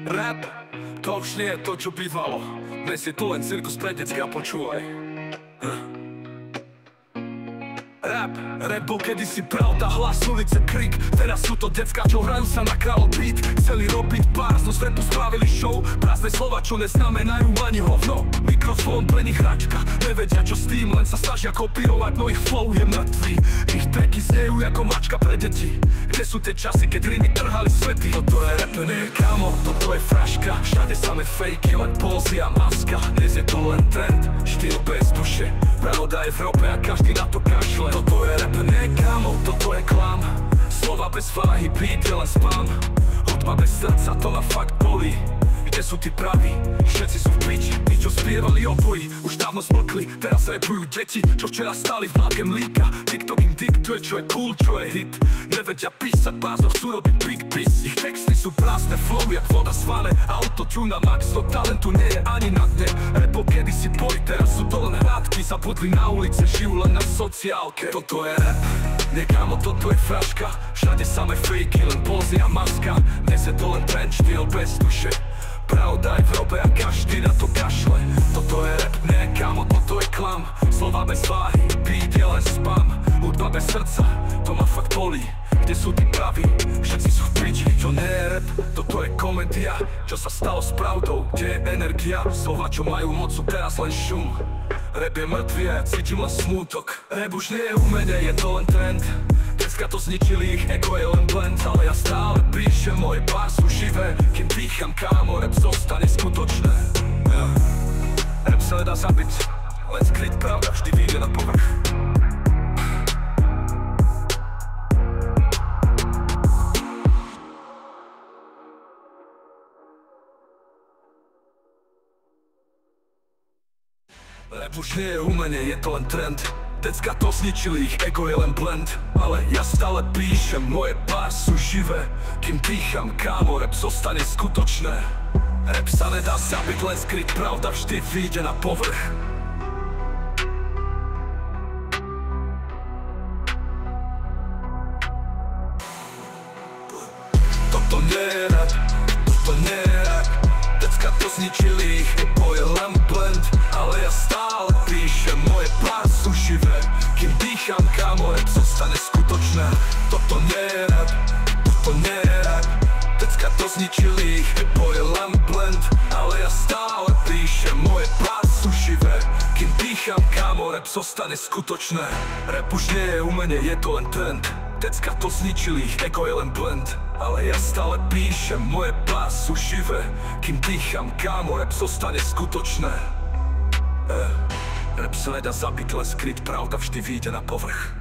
Rap, to už nie je to, čo bývalo. Dnes je to len cirkus pre decka, počúvaj. Rap bol kedysi pravda, hlas ulice, krik. Teraz sú to decka, čo hrajú sa na kráľov beat. Chceli robiť bars, no z rapu spravili show. Prázdne slova, čo neznamenajú ani hovno. Mikrofón pre nich hračka, nevedia čo s tým, len sa snažia kopírovať, no ich flow je mŕtvý. Ich tracky znejú ako mačka pre deti. Kde sú tie časy, keď rimy trhali svety? Toto je rap, nie je kamo, toto je fraška. Všade samé fejky, len pózy a maska. Dnes je to len trend, štýl bez duše. Pravda je v rope a každý na to kašle. Toto je rap, nie je kamo, toto je klam. Slova bez váhy, beat je len spam. Hudba bez srdca, to ma fakt bolí. Kde sú tí praví? Všetci sú v piči. Tí, čo spievali o boji, už dávno smlkli. Teraz rapujú deti, čo včera stáli v mlake mlíka. TikTok im diktuje, čo je cool, čo je hit. Nevedia písať bás, no chcú robiť big piss. Ich texty sú prázdne, flow jak voda z vane. Autotune na max, no talentu nie je ani na dne. Rapol kedysi boj, teraz sú to len hrádky. Zabudli na ulice, žijú len na sociálke. Toto je rap, nekamo, toto je fraška. Všade samé fejky, len pózy a maska. Dnes je to len trend, štýl bez duše. Pravda je v robe a každý na to kašle. Toto je rap, nie kamo, toto je klam. Slova bez váhy, beat je len spam. Hudba bez srdca, to ma fakt bolí. Kde sú tí praví? Všetci sú v piči. Čo nie je rap, toto je komédia. Čo sa stalo s pravdou, kde je energia? Slova, čo majú moc, sú teraz len šum. Rap je mŕtvy a ja cítim len smútok. Rap už nie je umenie, je to len trend. Dneska to zničili, ich ego je len blend. Ale ja stále píšem, moje bars sú živé. Kým dýcham, kámo, rap zostane skutočné. Rap sa nedá zabiť, len skryť pravda vždy vyjde na povrch. Rap už nie je umenie, je to len trend. Decka to zničili, ich ego je len blend. Ale ja stále píšem, moje bars sú živé. Kým dýcham, kámo, rap zostane skutočné. Rap sa nedá zabiť, len skryť pravda vždy vyjde na povrch. Toto nie je rap, toto nie je rap. Decka to zničili, ich ego je len blend. Ale ja stále píšem, moje bars sú živé. Kým dýcham, kámo, rap zostane skutočné. Toto nie je rap, toto nie je rap. Decka to zničili, ich ego je len blend. Ale ja stále píšem, moje bars sú živé. Kým dýcham, kámo, rap zostane skutočné. Rap už nie je umenie, je to len trend. Decka to zničili, ich ego je len blend. Ale ja stále píšem, moje bars sú živé. Kým dýcham, kámo, rap zostane skutočné. Rap sa nedá zabiť, len skryť pravda vždy vyjde na povrch.